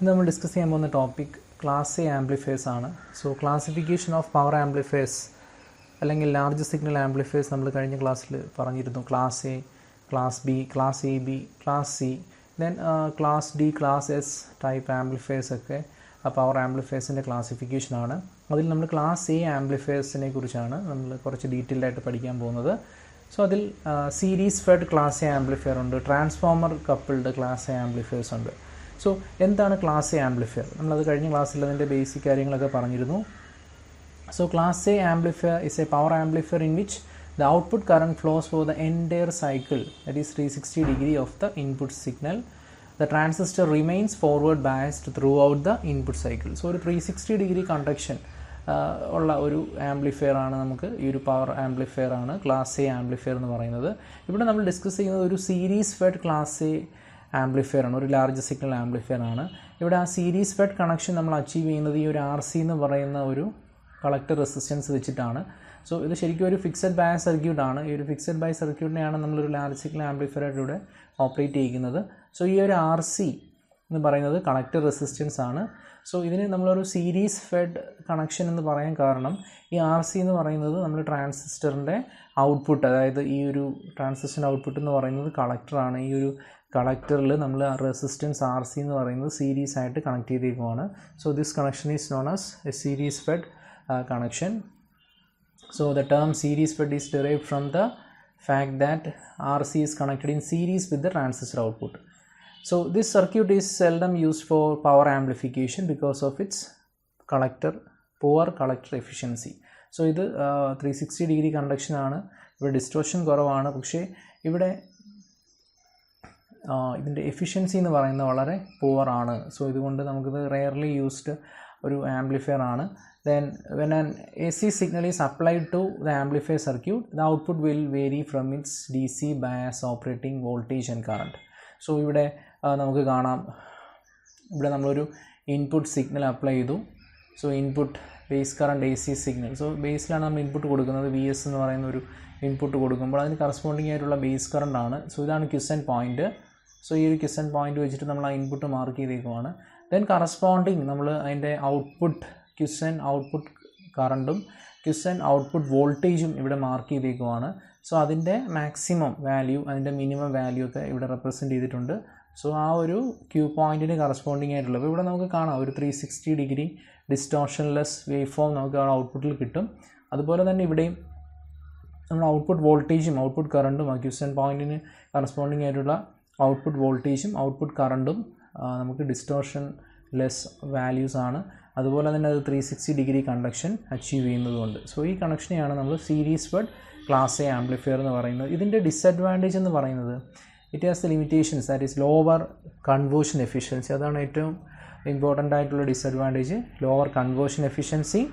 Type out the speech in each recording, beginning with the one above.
നമ്മൾ ഡിസ്കസ് ചെയ്യാൻ പോകുന്ന ടോപ്പിക് ക്ലാസ് എ ആംപ്ലിഫയേഴ്സ് ആണ്. So classification of power amplifiers അല്ലെങ്കിൽ ലാർജ് സിഗ്നൽ ആംപ്ലിഫയേഴ്സ് നമ്മൾ കഴിഞ്ഞ ക്ലാസ്സിൽ പറഞ്ഞിരുന്നു. Class A, class B, class A B, class C, then class D, class S type amplifiers ഒക്കെ പവർ ആംപ്ലിഫയേഴ്സിൻ്റെ ക്ലാസിഫിക്കേഷനാണ്. അതിൽ നമ്മൾ ക്ലാസ് എ ആംപ്ലിഫയേഴ്സിനെ കുറിച്ചാണ് നമ്മൾ കുറച്ച് ഡീറ്റെയിൽഡ് ആയിട്ട് പഠിക്കാൻ പോകുന്നത്. സോ അതിൽ series fed class A amplifier ഉണ്ട്, transformer coupled class A amplifiers ഉണ്ട്. സോ എന്താണ് ക്ലാസ് എ ആംപ്ലിഫയർ? നമ്മളത് കഴിഞ്ഞ ക്ലാസ്സിൽ അതിൻ്റെ ബേസിക് കാര്യങ്ങളൊക്കെ പറഞ്ഞിരുന്നു. So class A amplifier is a power amplifier in which the output current flows for the entire cycle, that is 360 degree of the input signal. The transistor remains forward biased throughout the input cycle. So ഒരു 360 degree conduction ഉള്ള ഒരു amplifier ആണ് നമുക്ക് ഈ ഒരു power amplifier ആണ് class A amplifier എന്ന് പറയുന്നത്. ഇവിടെ നമ്മൾ ഡിസ്കസ് ചെയ്യുന്നത് ഒരു series fed class A amplifier ആണ്, ഒരു ലാർജ് സിഗ്നൽ ആംപ്ലിഫയർ ആണ്. ഇവിടെ ആ സീരീസ് ഫെഡ് കണക്ഷൻ നമ്മൾ അച്ചീവ് ചെയ്യുന്നത് ഈ ഒരു RC എന്ന് പറയുന്ന ഒരു കളക്ടർ റെസിസ്റ്റൻസ് വെച്ചിട്ടാണ്. സോ ഇത് ശരിക്കും ഒരു ഫിക്സഡ് ബയസ് സർക്യൂട്ടാണ്. ഈ ഒരു ഫിക്സഡ് ബയസ് സർക്യൂട്ടിനെയാണ് നമ്മളൊരു ലാർജ് സിഗ്നൽ ആംപ്ലിഫയറായിലൂടെ ഓപ്പറേറ്റ് ചെയ്യിക്കുന്നത്. സോ ഈ ഒരു RC എന്ന് പറയുന്നത് കളക്ടർ റെസിസ്റ്റൻസ് ആണ്. സോ ഇതിന് നമ്മളൊരു സീരീസ് ഫെഡ് കണക്ഷൻ എന്ന് പറയാൻ കാരണം ഈ RC എന്ന് പറയുന്നത് നമ്മൾ ട്രാൻസിസ്റ്ററിൻ്റെ ഔട്ട്പുട്ട്, അതായത് ഈ ഒരു ട്രാൻസിസ്റ്ററിൻ്റെ ഔട്ട്പുട്ട് എന്ന് പറയുന്നത് കളക്ടറാണ്. ഈ ഒരു കളക്ടറിൽ നമ്മൾ റെസിസ്റ്റൻസ് RC എന്ന് പറയുന്നത് സീരീസ് ആയിട്ട് കണക്ട് ചെയ്തേക്കുവാണ്. So this connection is known as a series fed connection. So the term series fed is derived from the fact that RC is connected in series with the transistor output. So this circuit is seldom used for power amplification because of its poor collector efficiency. So ഇത് 360 degree conduction ആണ്. ഇവിടെ distortion കുറവാണ്, പക്ഷേ ഇവിടെ ഇതിൻ്റെ efficiency എന്ന് പറയുന്നത് വളരെ പുവർ ആണ്. സോ ഇതുകൊണ്ട് നമുക്കിത് റെയർലി യൂസ്ഡ് ഒരു ആംപ്ലിഫയർ ആണ്. Then when an AC signal is applied to the amplifier circuit, the output will vary from its DC bias operating voltage and current. So ഇവിടെ നമുക്ക് കാണാം, ഇവിടെ നമ്മളൊരു ഇൻപുട്ട് സിഗ്നൽ അപ്ലൈ ചെയ്തു. So input base current AC signal, so ബേസിലാണ് നമ്മൾ input കൊടുക്കുന്നത്. VS എന്ന് പറയുന്ന ഒരു ഇൻപുട്ട് കൊടുക്കുമ്പോൾ അതിന് കറസ്പോണ്ടിങ് ആയിട്ടുള്ള ബേസ് കറണ്ട് ആണ്. സോ ഇതാണ് ക്വിസൻറ്റ് പോയിൻറ്റ്. സോ ഈ ഒരു ക്വിസൻറ്റ് പോയിൻറ്റ് വെച്ചിട്ട് നമ്മൾ ആ ഇൻപുട്ട് മാർക്ക് ചെയ്തേക്കുവാണ്. ദെൻ കറസ്പോണ്ടിങ് നമ്മൾ അതിൻ്റെ ഔട്ട്പുട്ട് ക്വിസൻറ്റ് ഔട്ട്പുട്ട് കറണ്ടും ക്വിസൻറ്റ് ഔട്ട്പുട്ട് വോൾട്ടേജും ഇവിടെ മാർക്ക് ചെയ്തേക്കുവാണ്. സോ അതിൻ്റെ മാക്സിമം വാല്യൂ, അതിൻ്റെ മിനിമം വാല്യൂ ഒക്കെ ഇവിടെ റെപ്രസെൻറ്റ് ചെയ്തിട്ടുണ്ട്. സോ ആ ഒരു ക്യൂ പോയിൻറ്റിന് കറസ്പോണ്ടിങ് ആയിട്ടുള്ളത് ഇവിടെ നമുക്ക് കാണാം. ഒരു 360 ഡിഗ്രി ഡിസ്റ്റോർഷൻലെസ് വേവ് ഫോം നമുക്ക് ആ ഔട്ട്പുട്ടിൽ കിട്ടും. അതുപോലെ തന്നെ ഇവിടെയും നമ്മൾ ഔട്ട്പുട്ട് വോൾട്ടേജും ഔട്ട്പുട്ട് കറണ്ടും ആ ക്വിസൻറ്റ് പോയിൻറ്റിന് കറസ്പോണ്ടിങ് ആയിട്ടുള്ള ഔട്ട്പുട്ട് വോൾട്ടേജും ഔട്ട്പുട്ട് കറണ്ടും നമുക്ക് ഡിസ്റ്റോർഷൻ ലെസ് വാല്യൂസ് ആണ്. അതുപോലെ തന്നെ അത് 360 ഡിഗ്രി കണ്ടക്ഷൻ അച്ചീവ് ചെയ്യുന്നതുകൊണ്ട്. സോ ഈ കണക്ഷനെയാണ് നമ്മൾ series fed class A amplifier എന്ന് പറയുന്നത്. ഇതിൻ്റെ ഡിസഡ്വാൻറ്റേജ് എന്ന് പറയുന്നത് it has the limitations, that is lower conversion efficiency. അതാണ് ഏറ്റവും ഇമ്പോർട്ടൻ്റ് ആയിട്ടുള്ള disadvantage, lower conversion efficiency.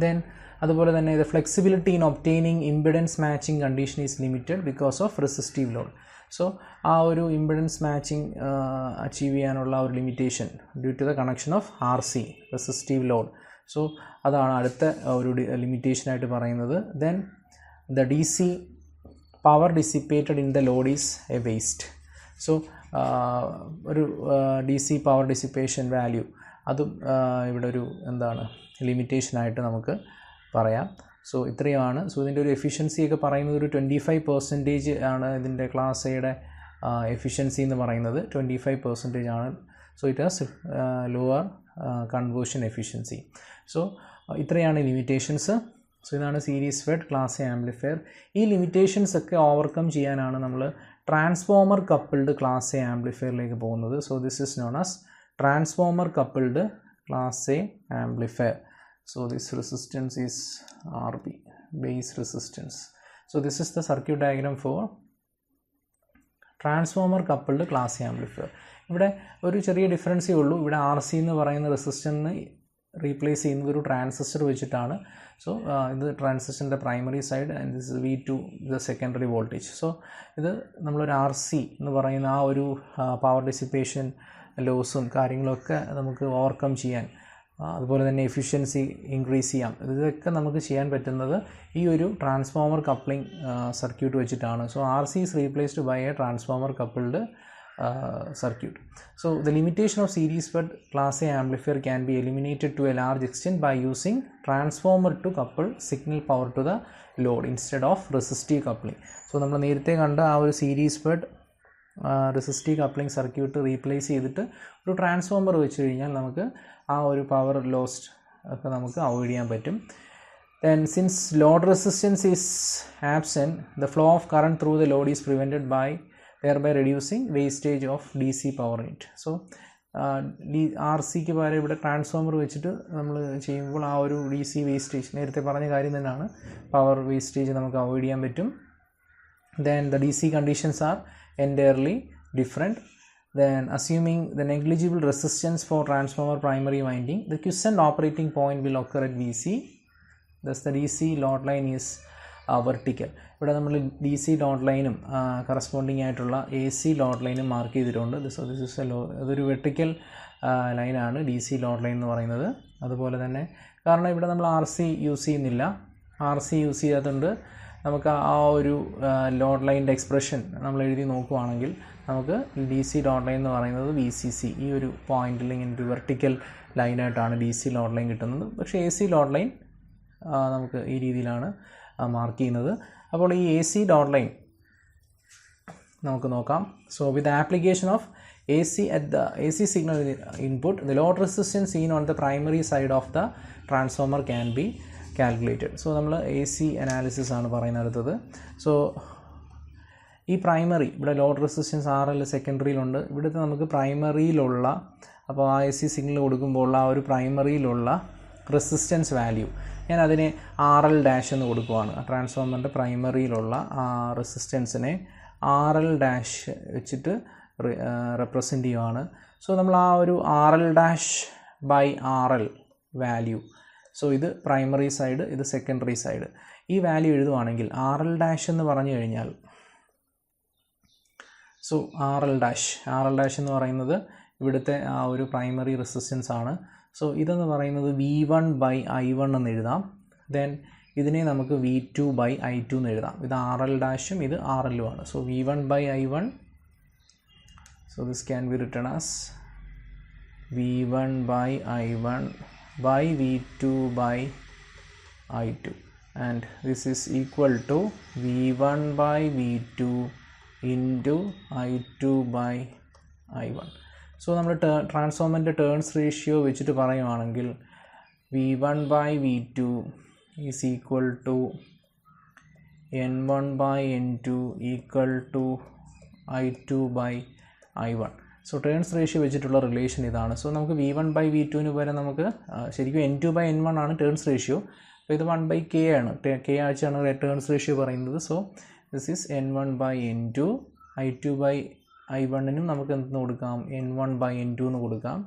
Then അതുപോലെ തന്നെ the flexibility in obtaining impedance matching condition is limited because of resistive load. So ആ ഒരു ഇംപിഡൻസ് മാച്ചിങ് അച്ചീവ് ചെയ്യാനുള്ള ഒരു limitation due to the connection of RC, resistive load. So അതാണ് അടുത്ത ഒരു ലിമിറ്റേഷനായിട്ട് പറയുന്നത്. Then the DC power dissipated in the Lord is A waste. So ഒരു DC power dissipation value അതും ഇവിടെ ഒരു എന്താണ് ലിമിറ്റേഷനായിട്ട് നമുക്ക് പറയാം. സോ ഇത്രയുമാണ്. സോ ഇതിൻ്റെ ഒരു എഫിഷ്യൻസിയൊക്കെ പറയുന്നത് ഒരു 25% ആണ് ഇതിൻ്റെ ക്ലാസ് എയുടെ എഫിഷ്യൻസി എന്ന് പറയുന്നത്. 25% ആണ്. So it has lower conversion efficiency. So ഇത്രയാണ് ലിമിറ്റേഷൻസ്. സോ ഇതാണ് series fed class A amplifier. ഈ ലിമിറ്റേഷൻസ് ഒക്കെ ഓവർകം ചെയ്യാനാണ് നമ്മൾ ട്രാൻസ്ഫോമർ കപ്പിൾഡ് ക്ലാസ് എ ആംപ്ലിഫയറിലേക്ക് പോകുന്നത്. So this is known as transformer coupled class A amplifier. So this resistance is RB, base resistance. So this is the circuit diagram for transformer coupled class A amplifier. ഇവിടെ ഒരു ചെറിയ ഡിഫറൻസേ ഉള്ളൂ. ഇവിടെ RC എന്ന് പറയുന്ന റെസിസ്റ്ററിനെ replace ചെയ്യുന്നത് ഒരു transistor വെച്ചിട്ടാണ്. സോ ഇത് ട്രാൻസിസ്റ്ററിൻ്റെ primary side and this V2 the secondary voltage. So ഇത് നമ്മളൊരു RC എന്ന് പറയുന്ന ആ ഒരു പവർ ഡിസിപ്പേഷൻ ലോസും കാര്യങ്ങളൊക്കെ നമുക്ക് ഓവർകം ചെയ്യാൻ, അതുപോലെ തന്നെ എഫിഷ്യൻസി ഇൻക്രീസ് ചെയ്യാം. ഇതൊക്കെ നമുക്ക് ചെയ്യാൻ പറ്റുന്നത് ഈ ഒരു ട്രാൻസ്ഫോമർ കപ്ലിംഗ് സർക്യൂട്ട് വെച്ചിട്ടാണ്. So RC is replaced by a transformer coupled circuit. So the limitation of series fed class A amplifier can be eliminated to a large extent by using transformer to couple signal power to the load instead of resistive coupling. So നമ്മൾ നേരത്തെ കണ്ട ആ ഒരു series fed resistive coupling circuit replace ചെയ്തിട്ട് ഒരു transformer വെച്ച് കഴിഞ്ഞാൽ നമുക്ക് ആ ഒരു പവർ ലോസ്റ്റ് ഒക്കെ നമുക്ക് അവോയ്ഡ് ചെയ്യാൻ പറ്റും. Then since load resistance is absent, the flow of current through the load is prevented by thereby reducing wastage of DC power unit. So RCക്ക് പകരം ഇവിടെ ട്രാൻസ്ഫോമർ വെച്ചിട്ട് നമ്മൾ ചെയ്യുമ്പോൾ ആ ഒരു DC വേസ്റ്റേജ് നേരത്തെ പറഞ്ഞ കാര്യം തന്നെയാണ്, പവർ വേസ്റ്റേജ് നമുക്ക് അവോയ്ഡ് ചെയ്യാൻ പറ്റും. Then the DC conditions are entirely different. Then assuming the negligible resistance for transformer primary winding, the quiescent operating point will occur at VC. Thus the DC load line is vertical. ഇവിടെ നമ്മൾ DC load ലൈനും corresponding ആയിട്ടുള്ള AC load ലൈനും mark ചെയ്തിട്ടുണ്ട്. So this is അതൊരു vertical ലൈനാണ് DC load line എന്ന് പറയുന്നത്. അതുപോലെ തന്നെ കാരണം ഇവിടെ നമ്മൾ RC യൂസ് ചെയ്യുന്നില്ല, RC യൂസ് ചെയ്യാത്തതുകൊണ്ട് നമുക്ക് ആ ഒരു ലോഡ് ലൈനിൻ്റെ എക്സ്പ്രഷൻ നമ്മൾ എഴുതി നോക്കുവാണെങ്കിൽ നമുക്ക് DC ലോഡ് ലൈൻ എന്ന് പറയുന്നത് VCC ഈ ഒരു പോയിന്റിൽ ഇങ്ങനെ ഒരു വെർട്ടിക്കൽ ലൈനായിട്ടാണ് DC ലോഡ് ലൈൻ കിട്ടുന്നത്. പക്ഷേ AC ലോഡ് ലൈൻ നമുക്ക് ഈ രീതിയിലാണ് മാർക്ക് ചെയ്യുന്നത്. അപ്പോൾ ഈ AC ലോഡ് ലൈൻ നമുക്ക് നോക്കാം. So with application of AC at the AC signal input, the load resistance seen on the primary side of the transformer can be calculated. So നമ്മൾ AC analysis ആണ് പറയുന്നത് അടുത്തത്. So ഈ primary ഇവിടെ load resistance RL സെക്കൻഡറിയിലുണ്ട്, ഇവിടുത്തെ നമുക്ക് പ്രൈമറിയിലുള്ള അപ്പോൾ ആ AC സിഗ്നൽ കൊടുക്കുമ്പോൾ ആ ഒരു പ്രൈമറിയിലുള്ള റെസിസ്റ്റൻസ് വാല്യൂ ഞാൻ അതിനെ RL ഡാഷ് എന്ന് കൊടുക്കുവാണ്. ട്രാൻസ്ഫോമറിൻ്റെ പ്രൈമറിയിലുള്ള ആ റെസിസ്റ്റൻസിനെ RL ഡാഷ് വെച്ചിട്ട് റെപ്രസെൻ്റ് ചെയ്യുവാണ്. സോ നമ്മൾ ആ ഒരു RL dash by RL value, so ഇത് പ്രൈമറി സൈഡ്, ഇത് സെക്കൻഡറി സൈഡ്, ഈ വാല്യൂ എഴുതുവാണെങ്കിൽ RL ഡാഷ് എന്ന് പറഞ്ഞു കഴിഞ്ഞാൽ സോ RL ഡാഷ് എന്ന് പറയുന്നത് ഇവിടുത്തെ ആ ഒരു പ്രൈമറി റെസിസ്റ്റൻസ് ആണ്. സോ ഇതെന്ന് പറയുന്നത് V1/I1 എന്ന് എഴുതാം. ദെൻ ഇതിനെ നമുക്ക് V2/I2 എന്ന് എഴുതാം. ഇത് RL ഡാഷും ഇത് RLും ആണ്. So V1/I1, so this can be written as V1/I1 by V2/I2 and this is equal to V1/V2 into I2/I1. So നമ്മൾ ട്രാൻസ്ഫോമറിൻ്റെ ടേൺസ് റേഷ്യോ വെച്ചിട്ട് പറയുവാണെങ്കിൽ V1/V2 is equal to N1/N2 equal to I2/I1. So turns ratio വെച്ചിട്ടുള്ള relation ഇതാണ്. So നമുക്ക് V1/V2 പകരം നമുക്ക് ശരിക്കും N2/N1 ആണ് ടേൺസ് റേഷ്യോ. അപ്പോൾ ഇത് 1/K ആണ്, K ആഴ്ചയാണ് ടേൺസ് റേഷ്യോ പറയുന്നത്. So this is N1/N2. I2/I1നും നമുക്ക് എന്തെന്ന് കൊടുക്കാം, N1/N2 എന്ന് കൊടുക്കാം.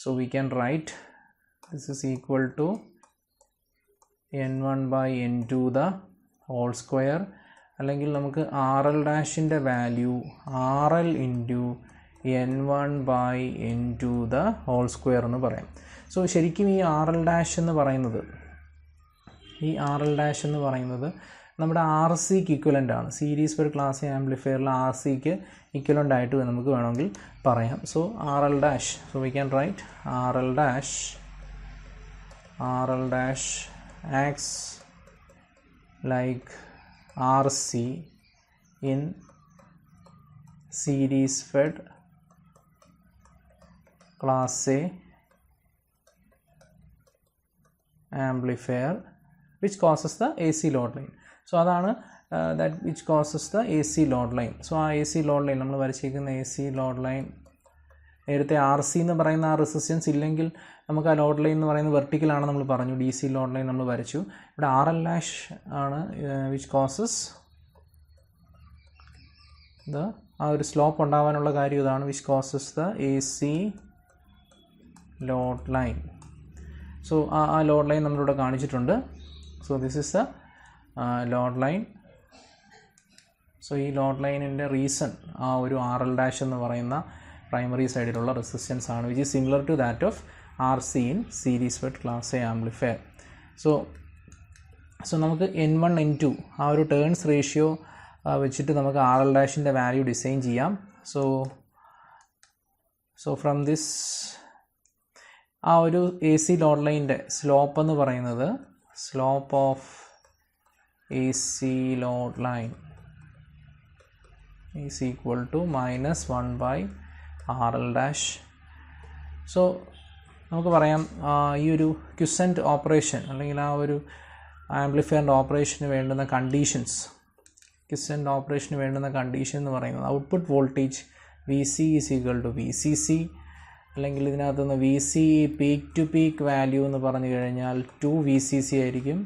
So we can write this is equal to N1/N2 the whole square, അല്ലെങ്കിൽ നമുക്ക് RL ഡാഷിൻ്റെ value RL into N1/N2 the whole square എന്ന് പറയാം. സോ ശരിക്കും ഈ RL ഡാഷ് എന്ന് പറയുന്നത് നമ്മുടെ RCക്ക് ഇക്വലൻ്റ് ആണ്. സീരീസ് ഫെഡ് ക്ലാസ് എ ആംപ്ലിഫയറിൽ RCക്ക് ഇക്വലൻ്റ് ആയിട്ട് നമുക്ക് വേണമെങ്കിൽ പറയാം. So RL dash, so we can right RL dash acts like RC in series fed class A amplifier which causes the AC load line. So അതാണ് that which causes the AC load line. So ആ AC load line നമ്മൾ വരച്ചിരിക്കുന്ന AC load line നേരത്തെ RC എന്ന് പറയുന്ന ആ resistance ഇല്ലെങ്കിൽ നമുക്ക് ആ ലോഡ് ലൈൻ എന്ന് പറയുന്നത് വെർട്ടിക്കലാണ് നമ്മൾ പറഞ്ഞു. DC ലോഡ് ലൈൻ നമ്മൾ വരച്ചു. ഇവിടെ RL ഡാഷ് ആണ് വിച്ച് കോസസ് ആ ഒരു സ്ലോപ്പ് ഉണ്ടാവാനുള്ള കാര്യം ഇതാണ്, which causes the AC load line. So ആ ലോഡ് ലൈൻ നമ്മളിവിടെ കാണിച്ചിട്ടുണ്ട്. So this is the load line. So ഈ ലോഡ് ലൈനിൻ്റെ റീസൺ ആ ഒരു RL ഡാഷ് എന്ന് പറയുന്ന പ്രൈമറി സൈഡിലുള്ള റെസിസ്റ്റൻസ് ആണ്, which is similar to that of RC in series fed class A amplifier. So നമുക്ക് N1 N2 ആ ഒരു ടേൺസ് റേഷ്യോ വെച്ചിട്ട് നമുക്ക് RL ഡാഷിൻ്റെ വാല്യൂ ഡിസൈൻ ചെയ്യാം. സോ സോ ഫ്രം ദിസ് ആ ഒരു എ സി ലോഡ് ലൈനിൻ്റെ സ്ലോപ്പ് എന്ന് പറയുന്നത് slope of A C load line is equal to -1/RL dash. So നമുക്ക് പറയാം ഈ ഒരു ക്വിസൻറ്റ് ഓപ്പറേഷൻ അല്ലെങ്കിൽ ആ ഒരു ആംപ്ലിഫയറിൻ്റെ ഓപ്പറേഷന് വേണ്ടുന്ന കണ്ടീഷൻസ്, ക്വിസൻറ്റ് ഓപ്പറേഷന് വേണ്ടുന്ന കണ്ടീഷൻ എന്ന് പറയുന്നത് output voltage VC is equal to VCC, അല്ലെങ്കിൽ ഇതിനകത്തുനിന്ന് VC peak to peak value എന്ന് പറഞ്ഞു കഴിഞ്ഞാൽ 2 VCC ആയിരിക്കും.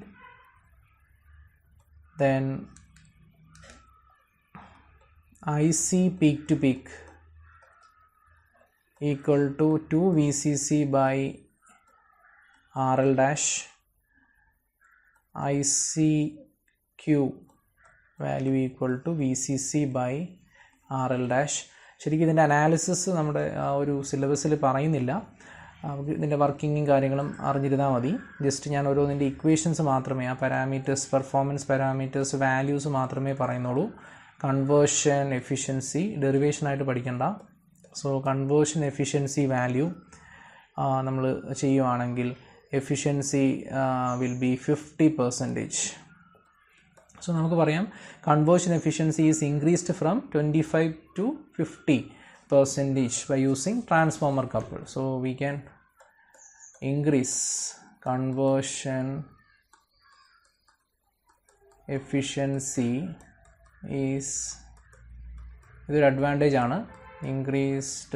Then IC peak to peak equal to 2 VCC by RL dash. ICQ value equal to VCC by RL dash. ശരിക്കും ഇതിൻ്റെ analysis നമ്മുടെ ആ ഒരു സിലബസിൽ പറയുന്നില്ല, നമുക്ക് ഇതിൻ്റെ വർക്കിങ്ങും കാര്യങ്ങളും അറിഞ്ഞിരുന്നാൽ മതി. ജസ്റ്റ് ഞാൻ ഓരോന്നിൻ്റെ ഇക്വേഷൻസ് മാത്രമേ, ആ പാരാമീറ്റേഴ്സ്, പെർഫോമൻസ് പാരാമീറ്റേഴ്സ്, വാല്യൂസ് മാത്രമേ പറയുന്നുള്ളൂ. കൺവേർഷൻ, എഫിഷ്യൻസി ഡെറിവേഷനായിട്ട് പഠിക്കണ്ട. സോ കൺവേർഷൻ എഫിഷ്യൻസി വാല്യൂ നമ്മൾ ചെയ്യുവാണെങ്കിൽ എഫിഷ്യൻസി വിൽ ബി 50%. സോ നമുക്ക് പറയാം conversion efficiency is increased from 25 to 50% by using transformer couple. So we can increase conversion efficiency is ഇതൊരു advantage ആണ്. Increased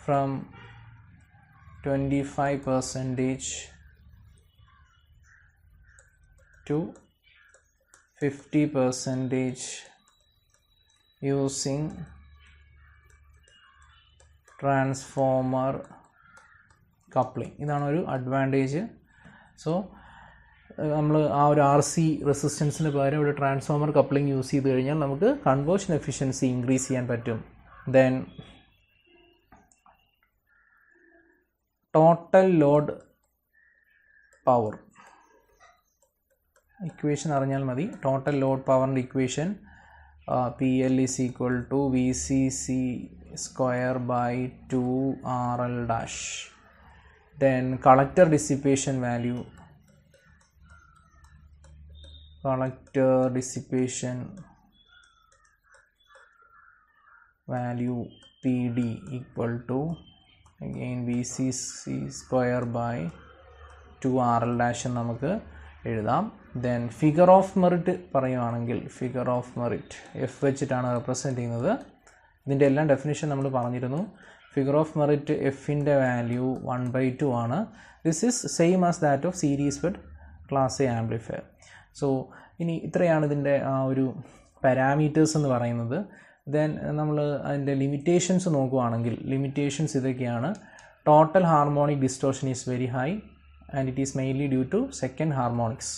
from 25% to 50% using transformer coupling. ഇതാണ് ഒരു advantage. So നമ്മൾ ആ ഒരു RC റെസിസ്റ്റൻസിന് പകരം ഒരു ട്രാൻസ്ഫോമർ കപ്ലിംഗ് യൂസ് ചെയ്ത് കഴിഞ്ഞാൽ നമുക്ക് കൺവേർഷൻ എഫിഷ്യൻസി ഇൻക്രീസ് ചെയ്യാൻ പറ്റും. Then total load power equation അറിഞ്ഞാൽ മതി. ടോട്ടൽ ലോഡ് പവറിൻ്റെ equation PL is equal to VCC square by 2RL dash. Then collector dissipation value, collector dissipation value PD equal to again VCC square by 2RL dash എന്ന് നമുക്ക് എഴുതാം. Then figure of merit പറയുകയാണെങ്കിൽ figure of merit F വെച്ചിട്ടാണ് represent ചെയ്യുന്നത്. ഇതിൻ്റെ എല്ലാം definition നമ്മൾ പറഞ്ഞിരുന്നു. ഫിഗർ ഓഫ് മെറിറ്റ് എഫിൻ്റെ വാല്യൂ 1/2 ആണ്. This is same as that of series with class A amplifier. So ഇനി ഇത്രയാണ് ഇതിൻ്റെ ആ ഒരു പാരാമീറ്റേഴ്സ് എന്ന് പറയുന്നത്. ദെൻ നമ്മൾ അതിൻ്റെ ലിമിറ്റേഷൻസ് നോക്കുകയാണെങ്കിൽ ലിമിറ്റേഷൻസ് ഇതൊക്കെയാണ്. Total harmonic distortion is very high and it is mainly due to second harmonics.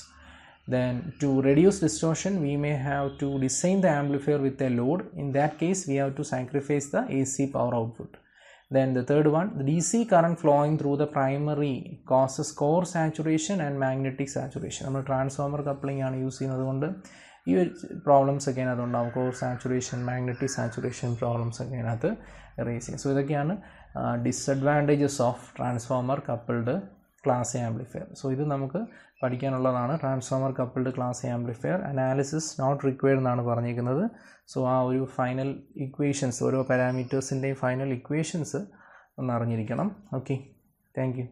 Then to reduce distortion we may have to design the amplifier with a load. In that case we have to sacrifice the AC power output. Then the third one, the DC current flowing through the primary causes core saturation and magnetic saturation. നമ്മൾ transformer coupling ആണ് use ചെയ്യുന്നത് കൊണ്ട് ഈ ഒരു problems ഒക്കെ അതുണ്ടാവും. Core saturation, magnetic saturation problems ഒക്കെ അതിനകത്ത് റേസ് ചെയ്യും. സോ ഇതൊക്കെയാണ് disadvantages of transformer coupled class A amplifier. So ഇത് നമുക്ക് പഠിക്കാനുള്ളതാണ്. Transformer coupled class A amplifier analysis not required എന്നാണ് പറഞ്ഞിരിക്കുന്നത്. സോ ആ ഒരു ഫൈനൽ ഇക്വേഷൻസ്, ഓരോ പാരാമീറ്റേഴ്സിൻ്റെയും ഫൈനൽ ഇക്വേഷൻസ് ഒന്ന് അറിഞ്ഞിരിക്കണം. Okay, thank you.